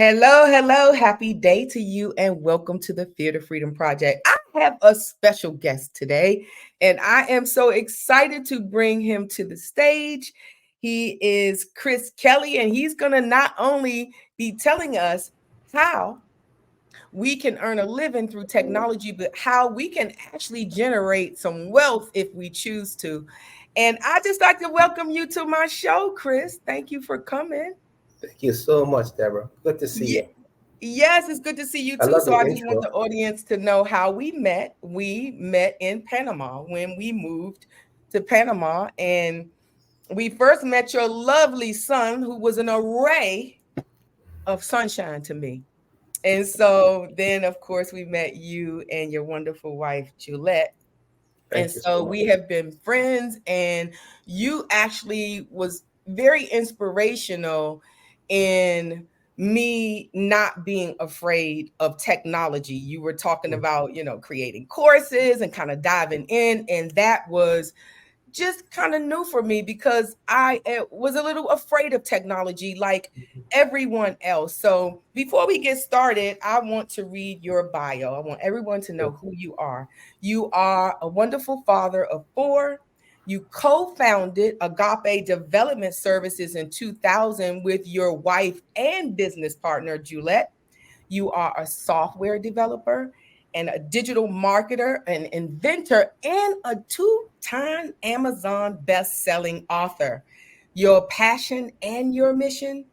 Hello. Happy day to you and welcome to the Fear to Freedom Project. I have a special guest today and I am so excited to bring him to the stage. He is Chris Kelly and he's going to not only be telling us how we can earn a living through technology, but how we can actually generate some wealth if we choose to. And I just like to welcome you to my show, Chris. Thank you for coming. Thank you so much, Deborah. Good to see Yeah. you. Yes, it's good to see you I too. love So your I just want intro. the audience to know how we met. We met in Panama when we moved to Panama. And we first met your lovely son, who was an array of sunshine to me. And so then, of course, we met you and your wonderful wife, Juliet. And Thank you so so much. we have been friends, and you actually was very inspirational in me not being afraid of technology. You were talking Mm. about, creating courses and kind of diving in, and that was just kind of new for me because I was a little afraid of technology like everyone else. So before we get started, I want to read your bio. I want everyone to know who you are. You are a wonderful father of four. You co-founded Agape Development Services in 2000 with your wife and business partner, Juliet. You are a software developer and a digital marketer, an inventor, and a two-time Amazon best-selling author. Your passion and your mission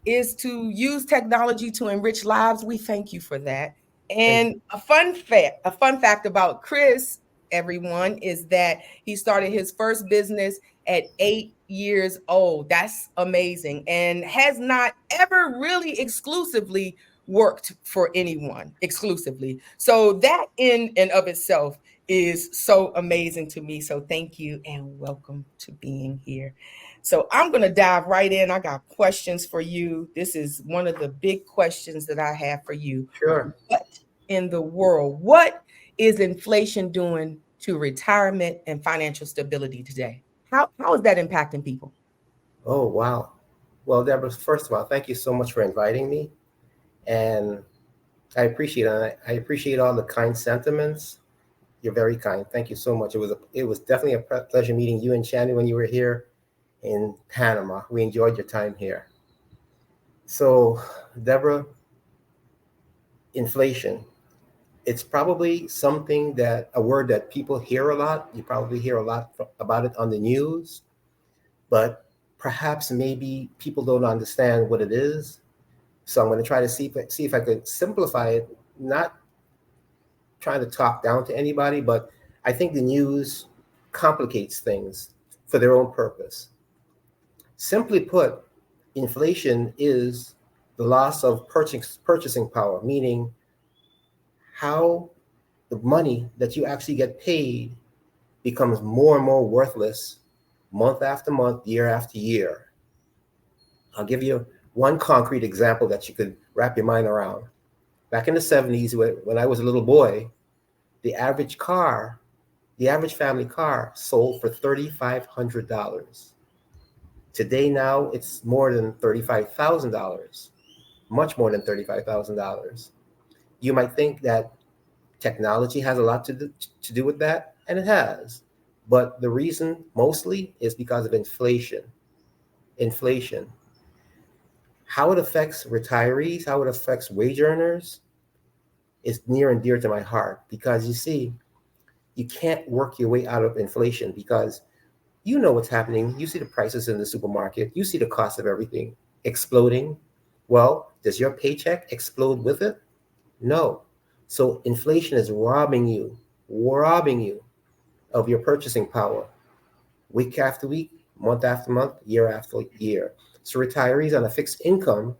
is to use technology to enrich lives. We thank you for that. Thank And a fun fact about Chris, everyone, is that he started his first business at 8 years old. That's amazing. And has not ever really exclusively worked for anyone exclusively. So that in and of itself is so amazing to me. So thank you and welcome to being here. So I'm going to dive right in. I got questions for you. This is one of the big questions that I have for you. you. Sure. What in the world? What is inflation doing to retirement and financial stability today? How is that impacting people? Oh, wow. Well, Deborah, first of all, thank you so much for inviting me. And I appreciate all the kind sentiments. You're very kind. Thank you so much. It was definitely a pleasure meeting you and Shannon when you were here in Panama. We enjoyed your time here. So, Deborah, inflation. It's probably something that a word that people hear a lot. You probably hear a lot about it on the news, but perhaps maybe people don't understand what it is. So I'm going to try to see if I could simplify it, not trying to talk down to anybody, but I think the news complicates things for their own purpose. Simply put, inflation is the loss of purchasing power, meaning how the money that you actually get paid becomes more and more worthless month after month, year after year. I'll give you one concrete example that you could wrap your mind around. Back in the 70s, when I was a little boy, the average car, the average family car sold for $3,500. Today, now it's more than $35,000, much more than $35,000. You might think that technology has a lot to do with that, and it has. But the reason mostly is because of inflation. Inflation. How it affects retirees, how it affects wage earners is near and dear to my heart because you see, you can't work your way out of inflation because you know what's happening. You see the prices in the supermarket, you see the cost of everything exploding. Well, does your paycheck explode with it? No. So inflation is robbing you of your purchasing power week after week, month after month, year after year. So retirees on a fixed income,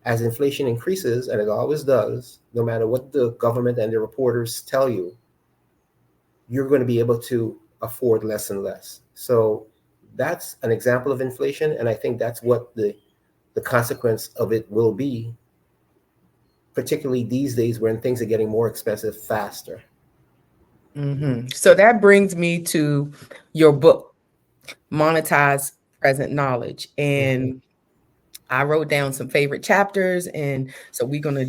as inflation increases, and it always does, no matter what the government and the reporters tell you, you're going to be able to afford less and less. So that's an example of inflation, and I think that's what the consequence of it will be, particularly these days when things are getting more expensive faster. So that brings me to your book, Monetize Present Knowledge. Mhm. And I wrote down some favorite chapters, and so we're gonna,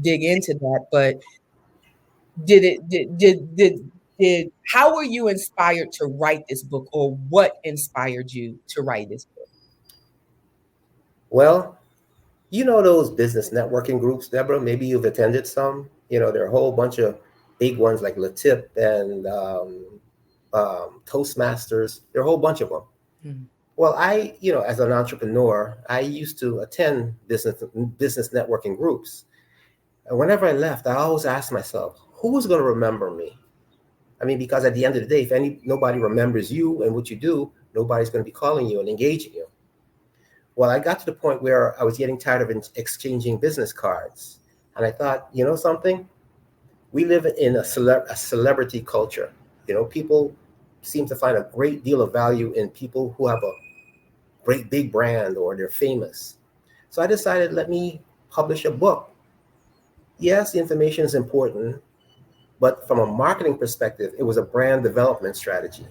dig into that. But did how were you inspired to write this book, or what inspired you to write this book? Well, you know those business networking groups, Deborah? Maybe you've attended some. There are a whole bunch of big ones like Latip and Toastmasters. There are a whole bunch of them. Hmm. Well, as an entrepreneur, I used to attend business networking groups. And whenever I left, I always asked myself, who's going to remember me? I mean, because at the end of the day, if nobody remembers you and what you do, nobody's going to be calling you and engaging you. Well, I got to the point where I was getting tired of exchanging business cards. And I thought, you know something? We live in a celebrity culture. People seem to find a great deal of value in people who have a great big brand or they're famous. So I decided, let me publish a book. Yes, the information is important, but from a marketing perspective, it was a brand development strategy.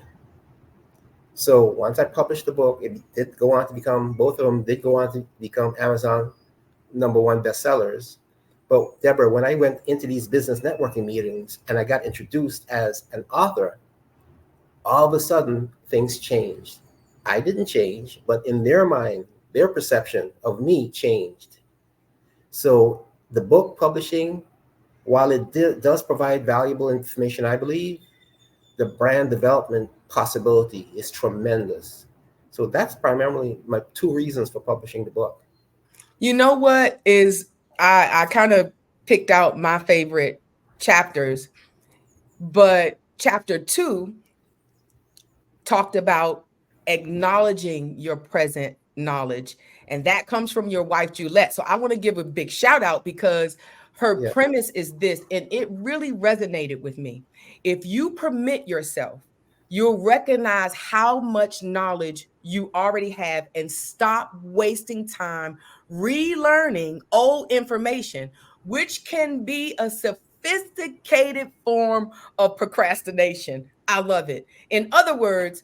So once I published the book, it did go on to become, both of them did go on to become Amazon #1 bestsellers. But Deborah, when I went into these business networking meetings and I got introduced as an author, all of a sudden things changed. I didn't change, but in their mind, their perception of me changed. So the book publishing, while it does provide valuable information, I believe the brand development possibility is tremendous. So that's primarily my two reasons for publishing the book. You know what is I kind of picked out my favorite chapters, but chapter 2 talked about acknowledging your present knowledge. And that comes from your wife, Juliet. So I want to give a big shout out because her Yeah. premise is this, and it really resonated with me. If you permit yourself, you'll recognize how much knowledge you already have and stop wasting time relearning old information, which can be a sophisticated form of procrastination. I love it. In other words,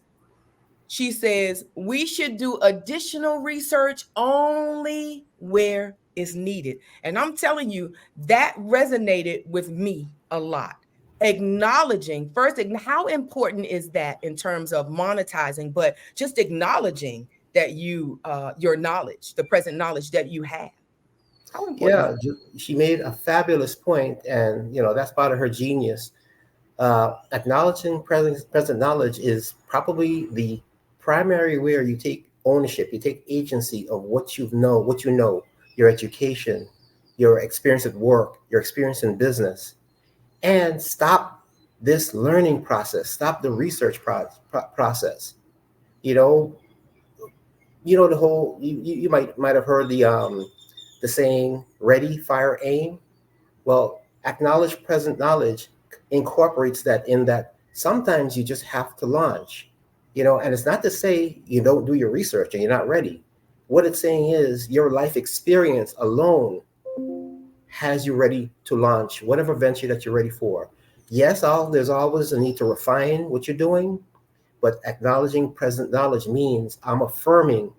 she says we should do additional research only where it's needed. And I'm telling you, that resonated with me a lot. Acknowledging first, how important is that in terms of monetizing, but just acknowledging that your knowledge, the present knowledge that you have. How important is Yeah, she made a fabulous point, and that's part of her genius. Acknowledging present knowledge is probably the primary where you take ownership, you take agency of what you know, your education, your experience at work, your experience in business, and stop this learning process, stop the research process. You know, the whole you might have heard the saying ready, fire, aim. Well, acknowledge present knowledge incorporates that, in that sometimes you just have to launch, and it's not to say you don't do your research and you're not ready. What it's saying is your life experience alone has you ready to launch whatever venture that you're ready for. Yes, there's always a need to refine what you're doing, but acknowledging present knowledge means I'm affirming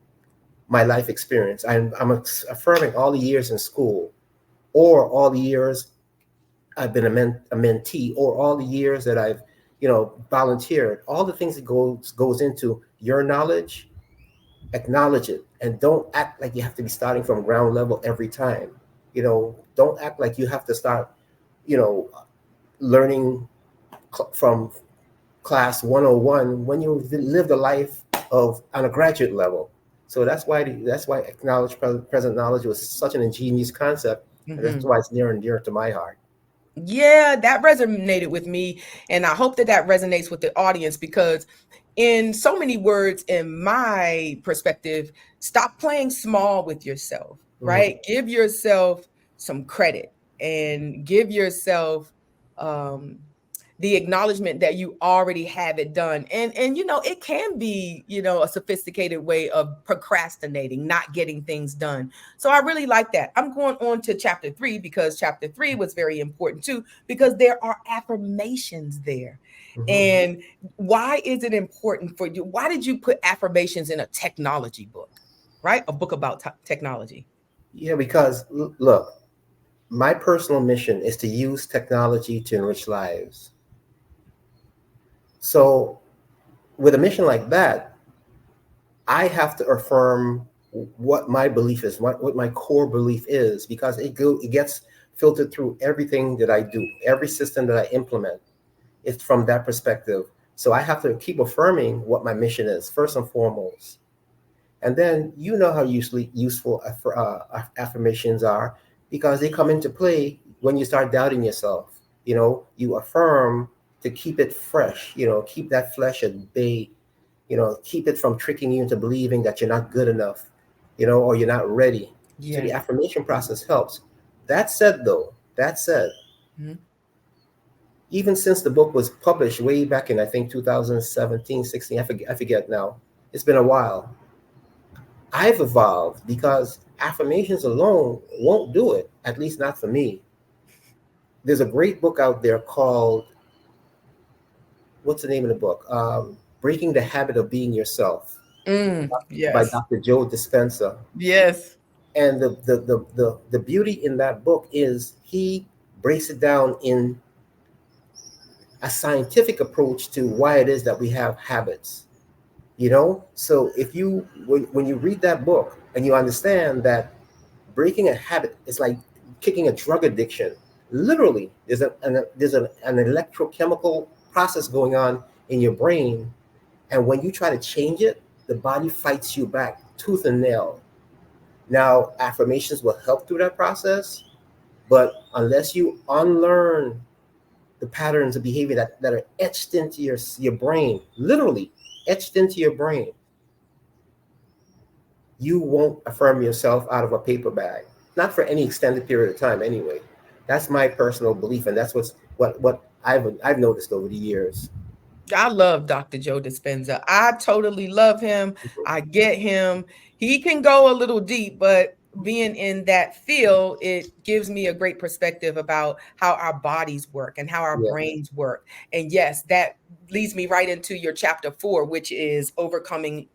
my life experience. I'm affirming all the years in school, or all the years I've been a mentee, or all the years that I've, volunteered. All the things that goes into your knowledge, acknowledge it, and don't act like you have to be starting from ground level every time. Don't act like you have to start, you know, learning from class 101 when you've lived a life of on a graduate level. So that's why acknowledge present knowledge was such an ingenious concept, and that's it? why it's near and dear to my heart. Yeah, that resonated with me. And I hope that that resonates with the audience because, in so many words, in my perspective, stop playing small with yourself, Mhm. right? Give yourself some credit and give yourself um, the acknowledgement that you already have it done. And it can be, a sophisticated way of procrastinating, not getting things done. So I really like that. I'm going on to chapter 3 because chapter 3 was very important too, because there are affirmations there. Mhm. And why is it important for you? Why did you put affirmations in a technology book? right? A book about technology. Yeah, because look, my personal mission is to use technology to enrich lives. So with a mission like that, I have to affirm what my belief is, what my core belief is, because it gets filtered through everything that I do, every system that I implement. It's from that perspective. So I have to keep affirming what my mission is, first and foremost. And then you know how useful affirmations are, because they come into play when you start doubting yourself. You affirm to keep it fresh, keep that flesh at bay, keep it from tricking you into believing that you're not good enough, or you're not ready. So the Yes. affirmation process helps. That said, Mhm. even since the book was published way back in, I think, 2017, 16, I forget now, it's been a while. I've evolved because affirmations alone won't do it, at least not for me. There's a great book out there called, what's the name of the book? Breaking the Habit of Being Yourself, by Yes. Dr. Joe Dispenza. Yes. And the beauty in that book is he breaks it down in a scientific approach to why it is that we have habits. So if you when you read that book and you understand that breaking a habit is like kicking a drug addiction. Literally, there's an electrochemical process going on in your brain, and when you try to change it, the body fights you back tooth and nail. Now, affirmations will help through that process, but unless you unlearn the patterns of behavior that are etched into your brain, literally etched into your brain, you won't affirm yourself out of a paper bag, not for any extended period of time anyway. That's my personal belief, and that's what I've noticed over the years. I love Dr. Joe Dispenza. I totally love him. I get him. He can go a little deep, but being in that field, it gives me a great perspective about how our bodies work and how our Yeah. brains work. And yes, that leads me right into your chapter 4, which is overcoming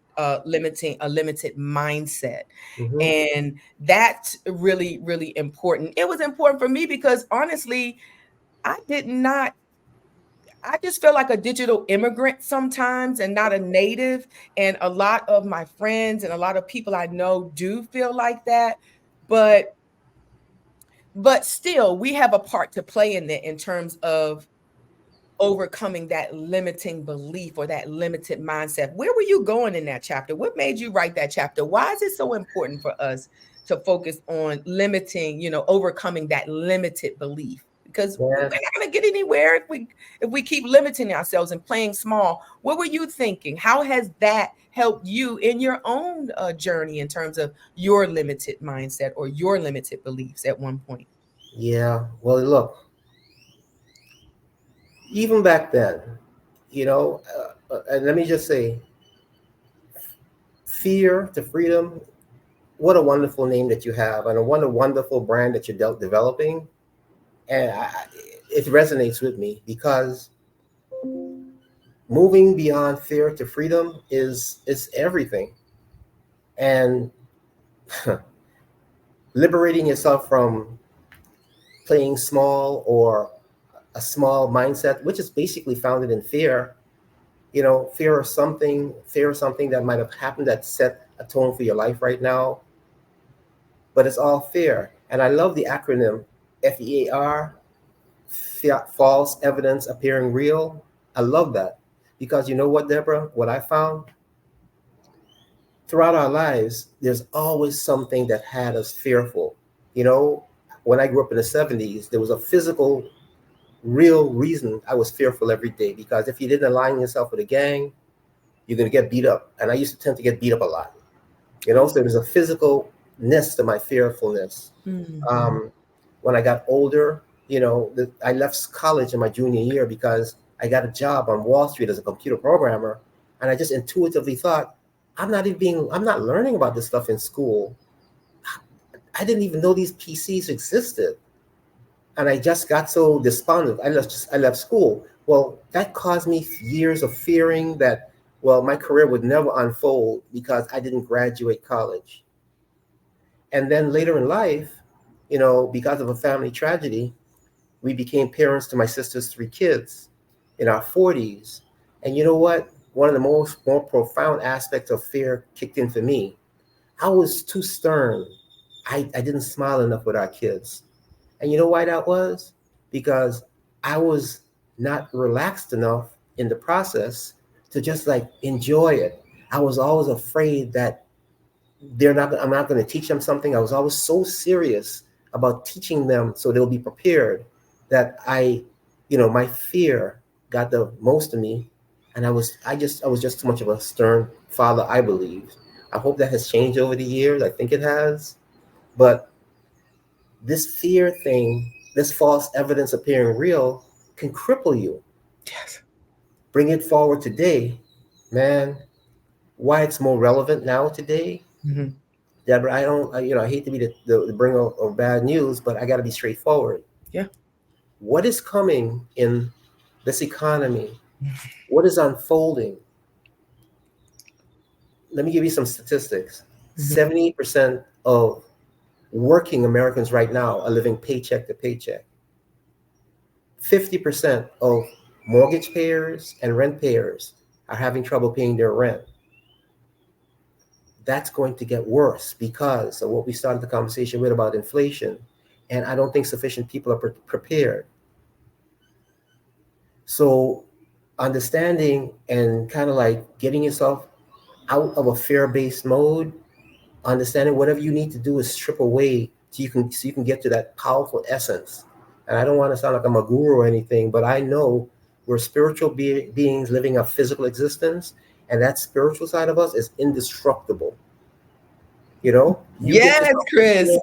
limiting a limited mindset. Hmm. And that's really, really important. It was important for me because honestly, I did not I just feel like a digital immigrant sometimes and not a native. And a lot of my friends and a lot of people I know do feel like that. But still, we have a part to play in it in terms of overcoming that limiting belief or that limited mindset. Where were you going in that chapter? What made you write that chapter? Why is it so important for us to focus on limiting, overcoming that limited belief? Because we're Yeah. not going to get anywhere if we keep limiting ourselves and playing small. What were you thinking? How has that helped you in your own journey in terms of your limited mindset or your limited beliefs at one point? Yeah. Well, look, even back then, and let me just say, fear to freedom. What a wonderful name that you have, and what a wonderful brand that you're developing. And it resonates with me because moving beyond fear to freedom is everything. And liberating yourself from playing small, or a small mindset, which is basically founded in fear. Fear of something that might have happened that set a tone for your life right now. But it's all fear. And I love the acronym FEAR, false evidence appearing real. I love that, because you know what, Deborah? What I found throughout our lives, there's always something that had us fearful. You know, when I grew up in the 70s, there was a physical, real reason I was fearful every day, because if you didn't align yourself with a gang, you're going to get beat up. And I used to tend to get beat up a lot. So there's a physicalness to my fearfulness. Mhm. Um, when I got older, I left college in my junior year because I got a job on Wall Street as a computer programmer, and I just intuitively thought, I'm not learning about this stuff in school. I didn't even know these PCs existed, and I just got so despondent. I left school. Well, that caused me years of fearing that well, my career would never unfold because I didn't graduate college. And then later in life, because of a family tragedy, we became parents to my sister's three kids in our 40s. And you know what? One of the more profound aspects of fear kicked in for me. I was too stern. I didn't smile enough with our kids. And you know why that was? Because I was not relaxed enough in the process to just like enjoy it. I was always afraid that I'm not going to teach them something. I was always so serious about teaching them so they'll be prepared that my fear got the most of me. And I was just too much of a stern father, I believe. I hope that has changed over the years. I think it has. But this fear thing, this false evidence appearing real, can cripple you. Yes. Bring it forward today, man. Why it's more relevant now today, Mm-hmm. Deborah? I hate to be the bringer of bad news, but I got to be straightforward. Yeah. What is coming in this economy? What is unfolding? Let me give you some statistics. Mm-hmm. 70% of working Americans right now are living paycheck to paycheck. 50% of mortgage payers and rent payers are having trouble paying their rent. That's going to get worse because of what we started the conversation with about inflation. And I don't think sufficient people are prepared. So, understanding and kind of like getting yourself out of a fear based mode, understanding whatever you need to do is strip away so you can get to that powerful essence. And I don't want to sound like I'm a guru or anything, but I know we're spiritual beings living a physical existence, and that spiritual side of us is indestructible. You get Yes, yourself Chris. prepared,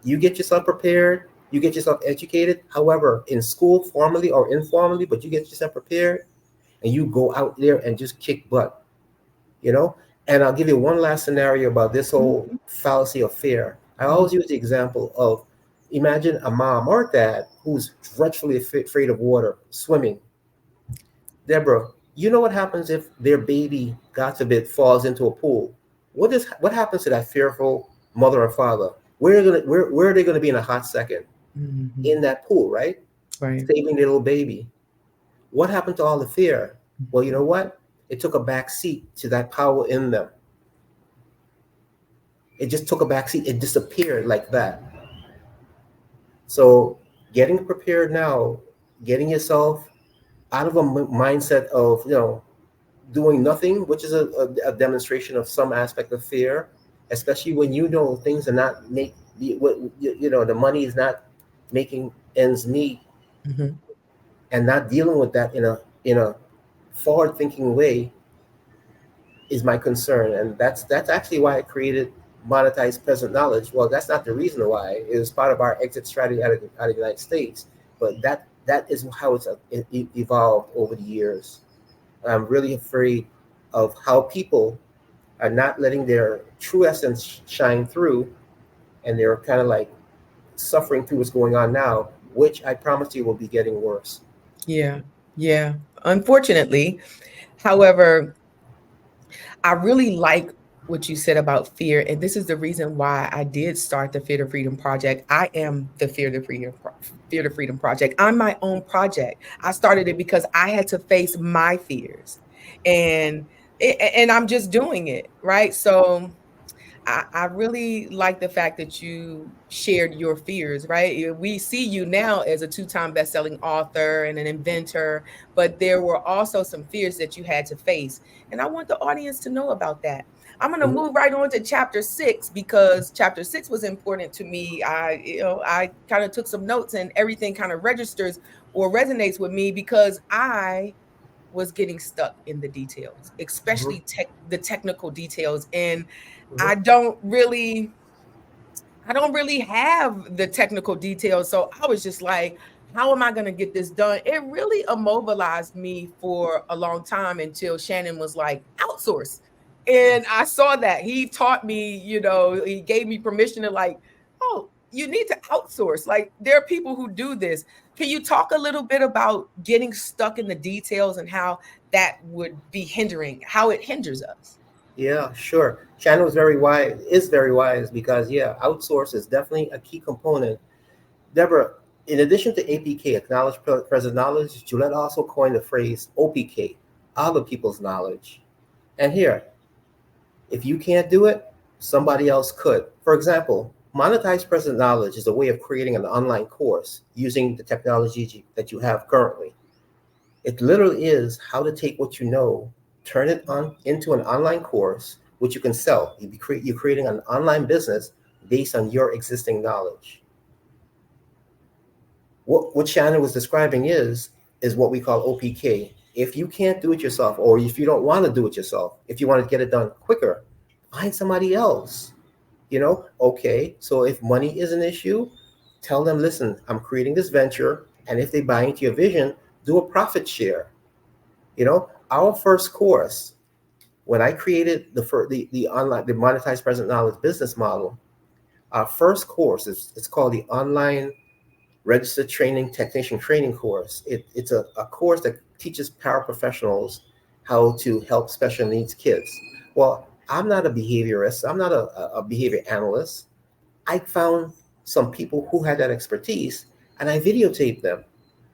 you get yourself prepared, you get yourself educated, however, in school, formally or informally, but you get yourself prepared and you go out there and just kick butt, you know? And I'll give you one last scenario about this whole Mm-hmm. fallacy of fear. I always use the example of imagine a mom or dad who's dreadfully afraid of water, swimming. Deborah, you know what happens if their baby, God forbid, falls into a pool? What happens to that fearful mother or father? Where are they gonna be in a hot second? Mm-hmm. In that pool, right? Right. Saving their little baby. What happened to all the fear? Well, you know what? It took a back seat to that power in them. It just took a back seat. It disappeared like that. So getting prepared now, getting yourself out of a mindset of doing nothing, which is a demonstration of some aspect of fear, especially when you know things are not the money is not making ends meet, Mm-hmm. and not dealing with that in a forward thinking way is my concern. And that's actually why I created monetize present knowledge. Well, that's not the reason why. It was part of our exit strategy out of the United States, but that is how it evolved over the years. I'm really afraid of how people are not letting their true essence shine through, and they're kind of like suffering through what's going on now, which I promise you will be getting worse. Yeah. Yeah. Unfortunately, however, I really like what you said about fear. And this is the reason why I did start the Fear to Freedom Project. I am the Fear to Freedom Project. I'm my own project. I started it because I had to face my fears. And and I'm just doing it, right? So I really like the fact that you shared your fears, right? We see you now as a two-time best-selling author and an inventor, but there were also some fears that you had to face. And I want the audience to know about that. I'm going to Mhm. move right on to chapter 6 because chapter 6 was important to me. I kind of took some notes and everything kind of registers or resonates with me because I was getting stuck in the details, Mhm. especially the technical details. And Mhm. I don't really I don't really have the technical details. So I was just like, how am I going to get this done? It really immobilized me for a long time until Shannon was like, outsource. And I saw that he taught me, he gave me permission to like, oh, you need to outsource. Like there are people who do this. Can you talk a little bit about getting stuck in the details and how that would be hindering, how it hinders us? Yeah, sure. Shannon was very wise, is very wise because, yeah, outsource is definitely a key component. Deborah, in addition to APK, acknowledge present knowledge, Juliet also coined the phrase OPK, other people's knowledge. And here, if you can't do it, somebody else could. For example, monetize present knowledge is a way of creating an online course using the technology that you have currently. It literally is how to take what you know, turn it on into an online course, which you can sell. You're creating an online business based on your existing knowledge. What Shannon was describing is what we call OPK. If you can't do it yourself, or if you don't want to do it yourself, if you want to get it done quicker, find somebody else. Okay. So if money is an issue, tell them, listen, I'm creating this venture, and if they buy into your vision, do a profit share. Our first course, when I created the online, the monetized present knowledge business model, our first course is it's called the online registered training technician training course. It's a course that teaches paraprofessionals how to help special needs kids. Well, I'm not a behaviorist. I'm not a behavior analyst. I found some people who had that expertise, and I videotaped them.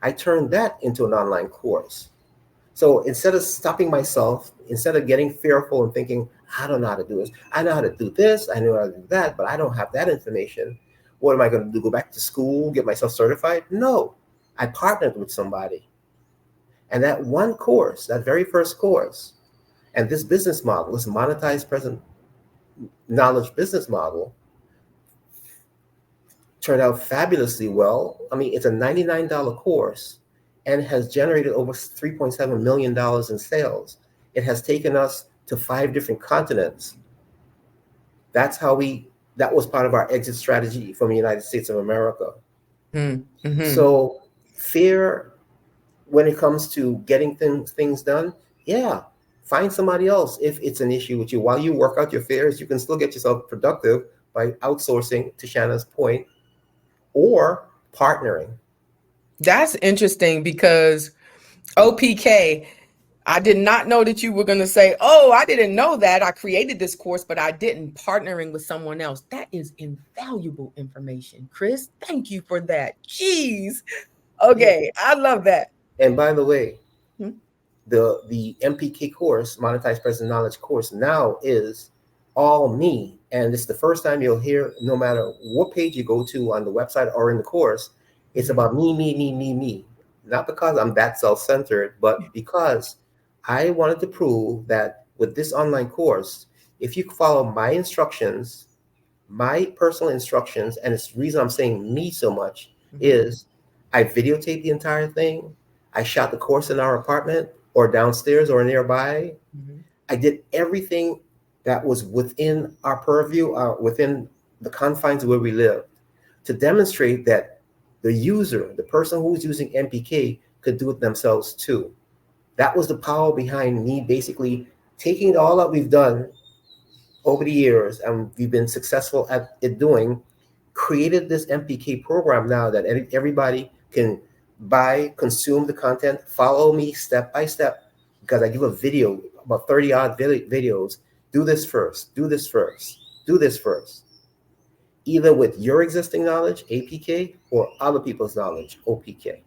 I turned that into an online course. So instead of stopping myself, instead of getting fearful and thinking, I don't know how to do this, I know how to do this, I know how to do that, but I don't have that information. What am I going to do? Go back to school, get myself certified? No. I partnered with somebody. And that one course, that very first course, and this business model, this monetized present knowledge business model, turned out fabulously well. I mean, it's a $99 course and has generated over $3.7 million in sales. It has taken us to 5 different continents. That was part of our exit strategy from the United States of America. Mm-hmm. So fear when it comes to getting things done, yeah, find somebody else if it's an issue with you. While you work out your fears, you can still get yourself productive by outsourcing, to Shanna's point, or partnering. That's interesting because OPK, I did not know that you were going to say, oh, I didn't know that. I created this course, but I didn't, partnering with someone else. That is invaluable information. Chris, thank you for that. Jeez. Yeah. Okay. I love that. And by the way, Hmm. the MPK course, Monetized Present Knowledge course, now is all me. And it's the first time you'll hear, no matter what page you go to on the website or in the course, it's about me, me, me, me, me. Not because I'm that self-centered, but because I wanted to prove that with this online course, if you follow my instructions, my personal instructions, and it's the reason I'm saying me so much is I videotaped the entire thing. I shot the course in our apartment or downstairs or nearby. I did everything that was within our purview, within the confines where we live, to demonstrate that the user, the person who's using MPK, could do it themselves too. That was the power behind me basically taking all that we've done over the years and we've been successful at it doing, created this MPK program now that everybody can buy, consume the content, follow me step by step, because I give a video, about 30 odd videos. Do this first, do this first, do this first. Either with your existing knowledge, APK, or other people's knowledge, OPK.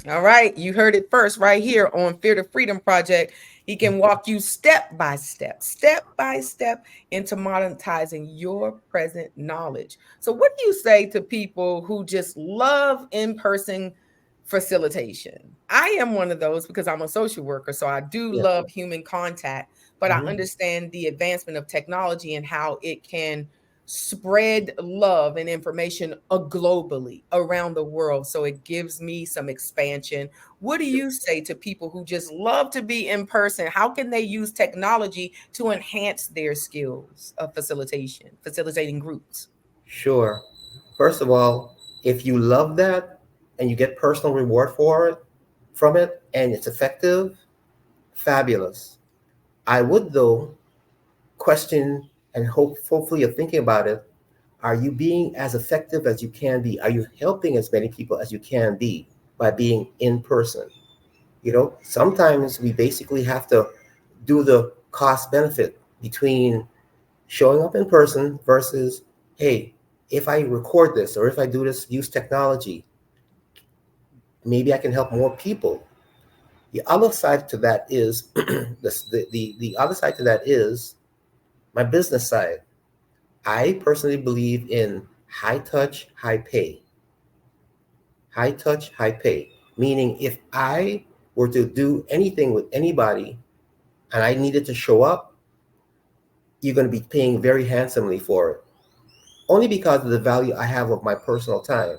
All right. You heard it first right here on Fear to Freedom Project. He can walk you step by step into monetizing your present knowledge. So, what do you say to people who just love in person facilitation? I am one of those because I'm a social worker. So, I do Yeah. love human contact, but I Mhm. understand the advancement of technology and how it can spread love and information globally around the world. So it gives me some expansion. What do you say to people who just love to be in person? How can they use technology to enhance their skills of facilitation, facilitating groups? Sure. First of all, if you love that and you get personal reward from it, and it's effective, fabulous. I would, though, question and hopefully you're thinking about it. Are you being as effective as you can be? Are you helping as many people as you can be by being in person? Sometimes we basically have to do the cost benefit between showing up in person versus, hey, if I record this or if I do this, use technology, maybe I can help more people. The other side to that is the other side to that is my business side. I personally believe in high touch, high pay. High touch, high pay. Meaning if I were to do anything with anybody and I needed to show up, you're going to be paying very handsomely for it. Only because of the value I have of my personal time.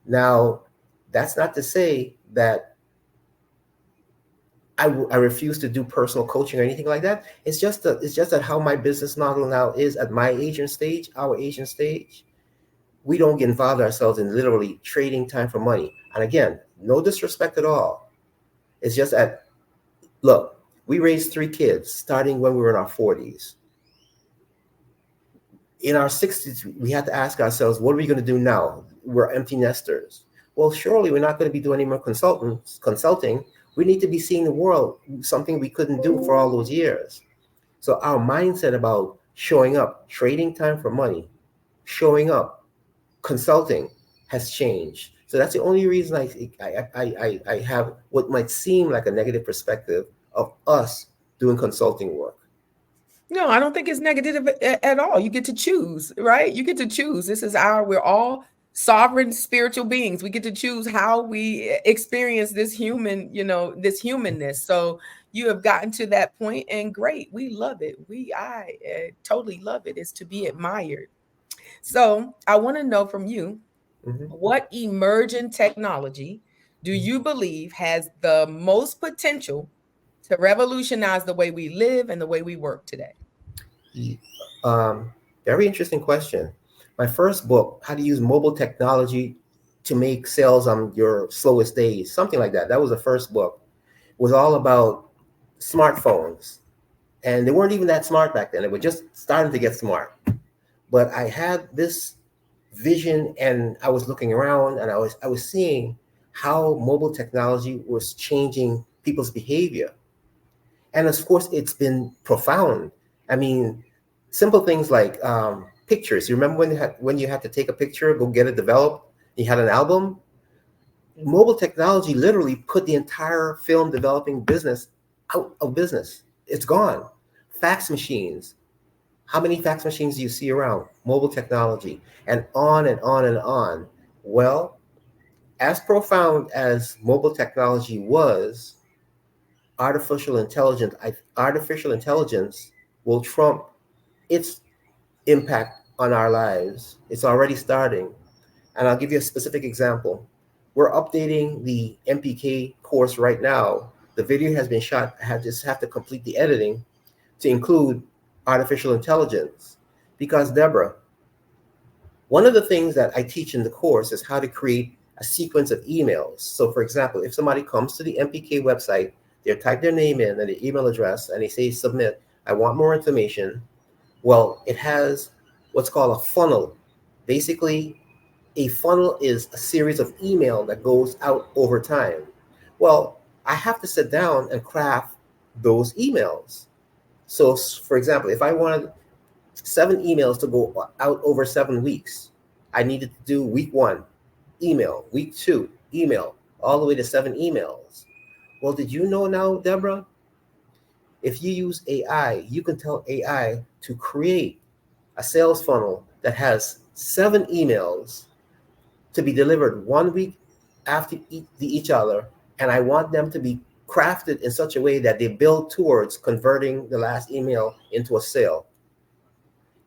Now, that's not to say that I refuse to do personal coaching or anything like that. It's just that how my business model now is at my age and stage, our age and stage. We don't get involved ourselves in literally trading time for money. And again, no disrespect at all. It's just that, look, we raised 3 kids starting when we were in our 40s. In our 60s, we had to ask ourselves, what are we going to do now? We're empty nesters. Well, surely we're not going to be doing any more consulting. We need to be seeing the world, something we couldn't do for all those years. So our mindset about showing up, trading time for money, showing up, consulting has changed. So that's the only reason I have what might seem like a negative perspective of us doing consulting work. No, I don't think it's negative at all. You get to choose, right? You get to choose. We're all sovereign spiritual beings. We get to choose how we experience this this humanness. So you have gotten to that point, and great. We love it. I totally love it. It's to be admired. So I want to know from you, Mhm. what emerging technology do you believe has the most potential to revolutionize the way we live and the way we work today? Ye- Um, Very interesting question. My first book, How to Use Mobile Technology to Make Sales on Your Slowest Days, something like that. That was the first book. Was all about smartphones. And they weren't even that smart back then. They were just starting to get smart. But I had this vision and I was looking around and I was seeing how mobile technology was changing people's behavior. And of course, it's been profound. I mean, simple things like pictures. You remember when you had to take a picture, go get it developed, you had an album? Mobile technology literally put the entire film developing business out of business. It's gone. Fax machines. How many fax machines do you see around? Mobile technology, and on and on and on. Well, as profound as mobile technology was, artificial intelligence will trump its impact on our lives. It's already starting. And I'll give you a specific example. We're updating the MPK course right now. The video has been shot. I just have to complete the editing to include artificial intelligence. Because, Deborah, one of the things that I teach in the course is how to create a sequence of emails. So, for example, if somebody comes to the MPK website, they type their name in and their email address, and they say, submit, I want more information. Well, it has what's called a funnel. Basically, a funnel is a series of email that goes out over time. Well, I have to sit down and craft those emails. So, for example, if I wanted 7 emails to go out over 7 weeks, I needed to do week 1, email, week 2, email, all the way to 7 emails. Well, did you know now, Deborah? If you use AI, you can tell AI to create a sales funnel that has 7 emails to be delivered 1 week after each other, and I want them to be crafted in such a way that they build towards converting the last email into a sale.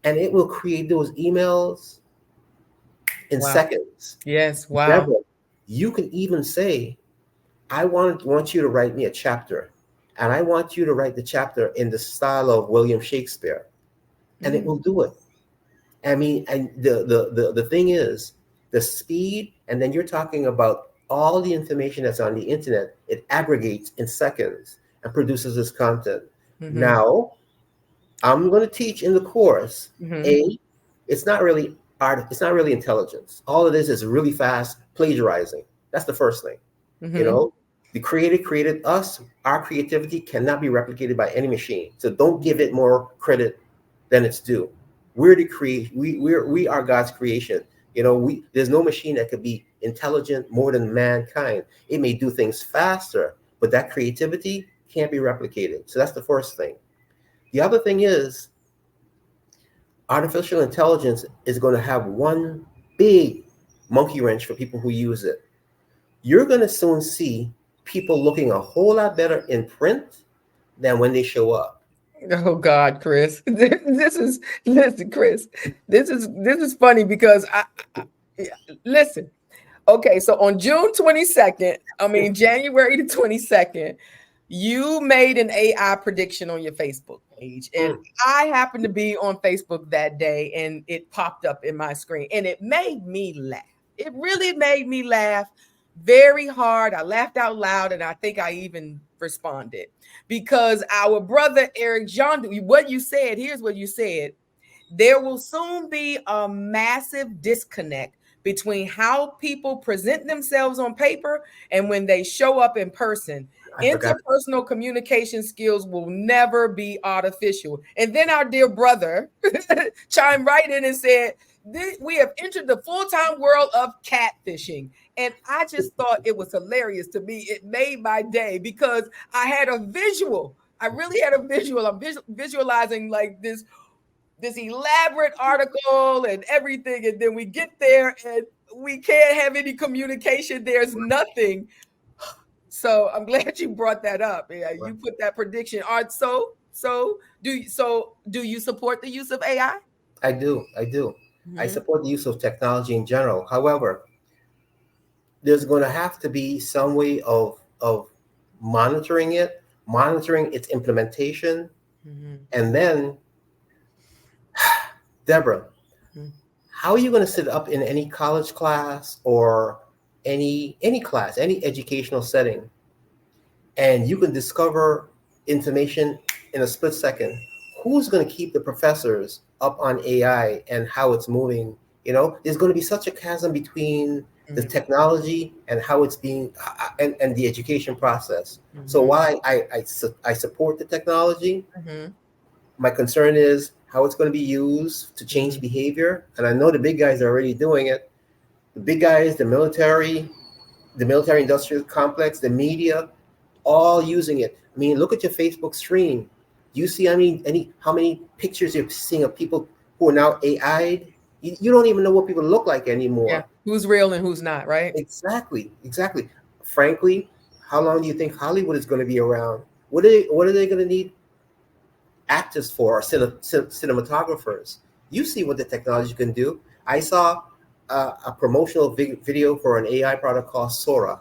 And it will create those emails in Wow. seconds. Yes. Wow. Deborah, you can even say, I want you to write me a chapter, and I want you to write the chapter in the style of William Shakespeare, and it Mhm. will do it. I mean, and the thing is, the speed, and then you're talking about all the information that's on the internet, it aggregates in seconds and produces this content. Mhm. Now, I'm going to teach in the course, Mhm. A, It's not really art. It's not really intelligence. All it is really fast plagiarizing. That's the first thing. You Mm-hmm. know, the creator created us. Our creativity cannot be replicated by any machine. So don't give it more credit than it's due. We're the create. We are God's creation. You know, we there's no machine that could be intelligent more than mankind. It may do things faster, but that creativity can't be replicated. So that's the first thing. The other thing is artificial intelligence is going to have one big monkey wrench for people who use it. You're going to soon see people looking a whole lot better in print than when they show up. Oh God, Chris. This is listen, Chris. This is funny because yeah, listen. Okay, so on June 22nd, I mean January the 22nd, you made an AI prediction on your Facebook page. And Mm, I happened to be on Facebook that day and it popped up in my screen and it made me laugh. It really made me laugh very hard. I laughed out loud and I think I even responded because our brother Eric John, what you said, here's what you said. There will soon be a massive disconnect between how people present themselves on paper and when they show up in person. I forgot. Interpersonal communication skills will never be artificial. And then our dear brother chimed right in and said, we have entered the full-time world of catfishing. And I just thought it was hilarious to me. It made my day because I had a visual. I really had a visual. I'm visualizing like this elaborate article and everything, and then we get there and we can't have any communication. There's nothing. So I'm glad you brought that up. Yeah, you put that prediction. All right, so do you support the use of AI? I do. I do. I Mm-hmm. support the use of technology in general. However, there's going to have to be some way of monitoring it, monitoring its implementation, Mm-hmm. and then, Deborah, how are you going to sit up in any college class or any class, any educational setting, and you can discover information in a split second? Who's going to keep the professors up on AI and how it's moving? You know, there's going to be such a chasm between the Mm-hmm. technology and how it's being and the education process. So Mm-hmm. while I support the technology, Mm-hmm. my concern is how it's going to be used to change Mm-hmm. behavior. And I know the big guys are already doing it. The big guys, the military industrial complex, the media, all using it. I mean, look at your Facebook stream. Do you see, I mean, how many pictures you're seeing of people who are now AI'd? You don't even know what people look like Yeah, anymore. who's real and who's not, right? Exactly, exactly. Frankly, how long do you think Hollywood is going to be around? What are they going to need actors for, or cinematographers? You see what the technology can do. I saw a promotional video for an AI product called Sora,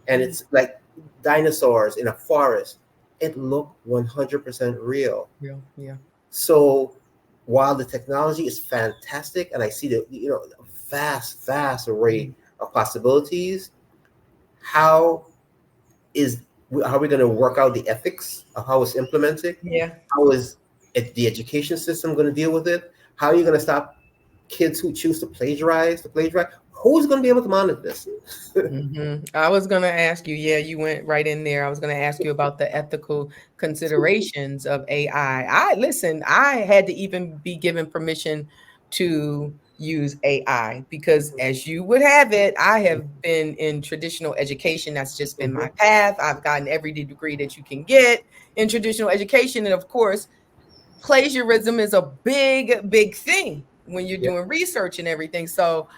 and Mm, it's like dinosaurs in a forest. It looked 100% real. real, yeah. So while the technology is fantastic, and I see the vast array Mhm. of possibilities, how is how are we going to work out the ethics of how it's implemented? Yeah. How is the education system going to deal with it? How are you going to stop kids who choose to plagiarize? Who's going to be able to monitor this? I was going to ask you, yeah, you went right in there. I was going to ask you about the ethical considerations of AI. Listen, I had to even be given permission to use AI because, as you would have it, I have been in traditional education. That's just been my Mhm. path. I've gotten every degree that you can get in traditional education. And of course, plagiarism is a big thing when you're Yeah, doing research and everything. So,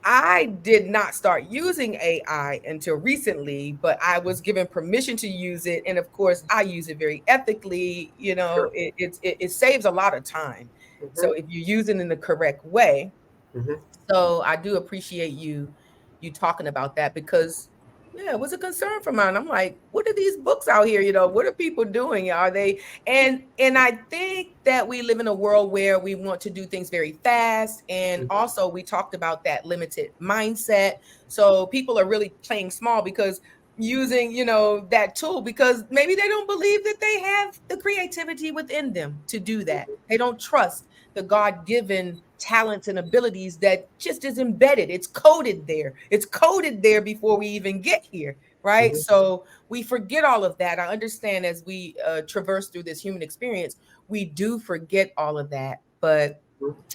I did not start using AI until recently, but I was given permission to use it. And of course, I use it very ethically. You know, sure. it saves a lot of time. Hmm. So if you use it in the correct way, Hmm. so I do appreciate you talking about that because yeah, it was a concern for mine. I'm like, what are these books out here? You know, what are people doing? Are they and I think that we live in a world where we want to do things very fast. And also we talked about that limited mindset. So people are really playing small because using, that tool because maybe they don't believe that they have the creativity within them to do that. They don't trust the God-given talents and abilities that just is embedded. It's coded there. It's coded there before we even get here, right? Mhm. So we forget all of that. I understand as we traverse through this human experience, we do forget all of that. But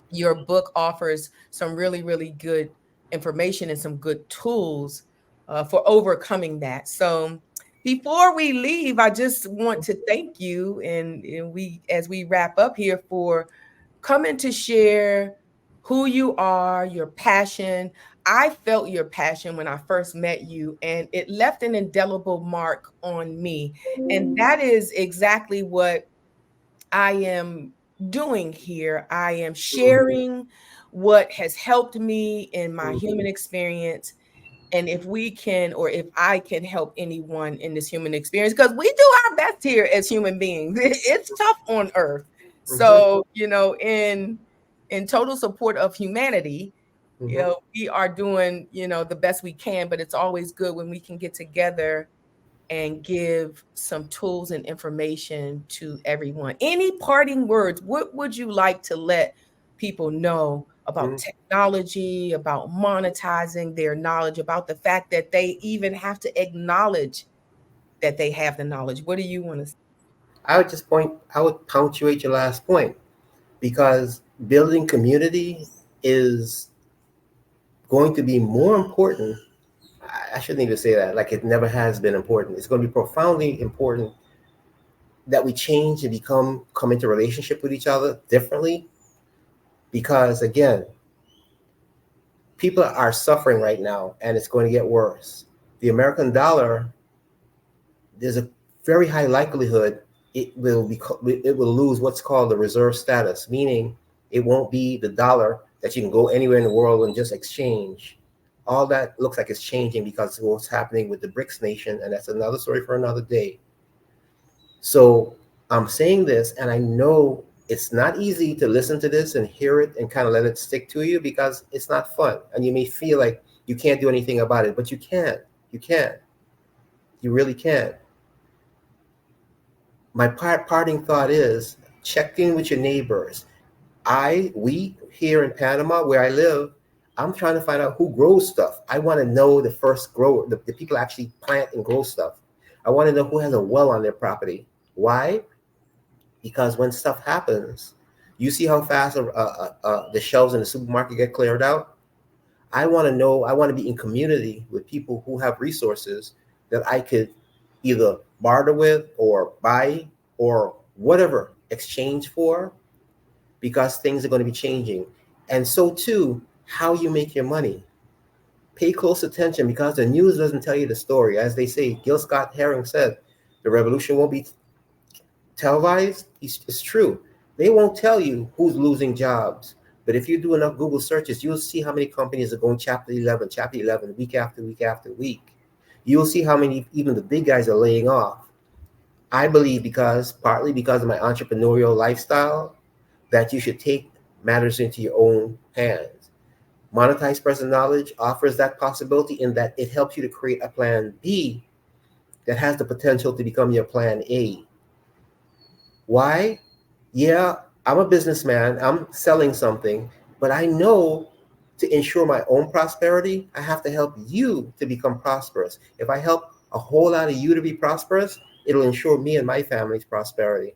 your book offers some really, really good information and some good tools for overcoming that. So before we leave, I just want to thank you, and we, as we wrap up here, for coming to share who you are, your passion. I felt your passion when I first met you, and it left an indelible mark on me. And that is exactly what I am doing here. I am Mhm. sharing what has helped me in my human Mhm. experience. And if we can, or if I can help anyone in this human experience, because we do our best here as human beings. It's tough on earth. Mhm. So, in total support of humanity, Mhm. we are doing, the best we can, but it's always good when we can get together and give some tools and information to everyone. Any parting words? What would you like to let people know about Mhm. technology, about monetizing their knowledge, about the fact that they even have to acknowledge that they have the knowledge? What do you want to say? I would punctuate your last point because building community is going to be more important. I shouldn't even say that, like it never has been important. It's going to be profoundly important that we change and come into relationship with each other differently because again, people are suffering right now and it's going to get worse. The American dollar, there's a very high likelihood it will lose what's called the reserve status, meaning it won't be the dollar that you can go anywhere in the world and just exchange. All that looks like it's changing because of what's happening with the BRICS nation, and that's another story for another day. So I'm saying this, and I know it's not easy to listen to this and hear it and kind of let it stick to you because it's not fun, and you may feel like you can't do anything about it, but you can. You can. You really can. My parting thought is check in with your neighbors. We here in Panama where I live, I'm trying to find out who grows stuff. I want to know the first grower, the people actually plant and grow stuff. I want to know who has a well on their property. Why? Because when stuff happens, you see how fast the shelves in the supermarket get cleared out. I want to know. I want to be in community with people who have resources that I could either barter with or buy or whatever exchange for because things are going to be changing. And so too, how you make your money. Pay close attention because the news doesn't tell you the story. As they say, Gil Scott Heron said, the revolution won't be televised. It's true. They won't tell you who's losing jobs. But if you do enough Google searches, you'll see how many companies are going chapter 11, week after week after week. You'll see how many, even the big guys, are laying off. I believe partly because of my entrepreneurial lifestyle, that you should take matters into your own hands. Monetize present knowledge offers that possibility in that it helps you to create a plan B that has the potential to become your plan A. Why? Yeah, I'm a businessman, I'm selling something, but I know to ensure my own prosperity, I have to help you to become prosperous. If I help a whole lot of you to be prosperous, it'll ensure me and my family's prosperity.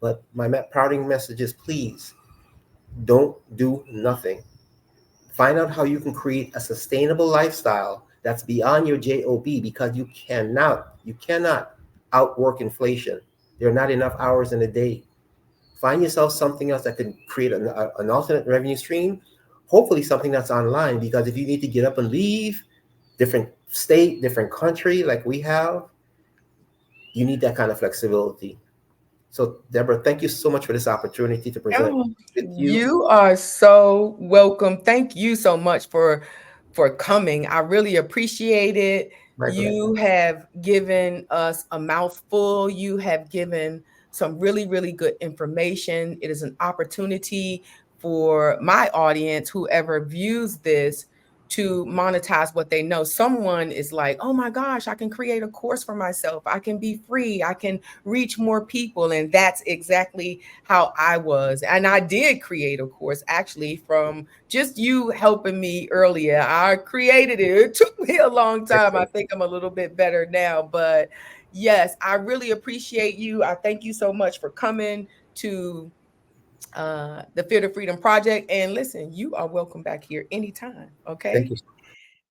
But my parting message is please don't do nothing. Find out how you can create a sustainable lifestyle that's beyond your job because you cannot outwork inflation. There are not enough hours in a day. Find yourself something else that can create an alternate revenue stream, hopefully something that's online, because if you need to get up and leave different state, different country like we have, you need that kind of flexibility. So Deborah, thank you so much for this opportunity to present Oh, with you. you are so welcome. Thank you so much for coming. I really appreciate it. My pleasure. You have given us a mouthful. You have given some really, really good information. It is an opportunity for my audience, whoever views this, to monetize what they know. Someone is like, oh my gosh, I can create a course for myself. I can be free. I can reach more people. And that's exactly how I was. And I did create a course actually from just you helping me earlier. I created it. It took me a long time. I Excellent. think I'm a little bit better now. But yes, I really appreciate you. I thank you so much for coming to the Fear to Freedom Project. And listen, you are welcome back here anytime. Thank Okay. you.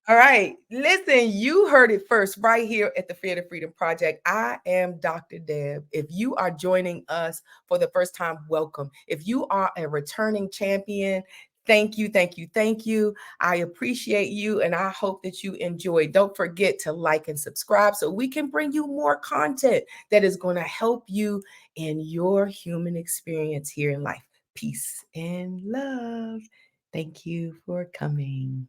All right. Listen, you heard it first right here at the Fear to Freedom Project. I am Dr. Deb. If you are joining us for the first time, welcome. If you are a returning champion, thank you, thank you, thank you. I appreciate you and I hope that you enjoy. Don't forget to like and subscribe so we can bring you more content that is going to help you in your human experience here in life. Peace and love. Thank you for coming.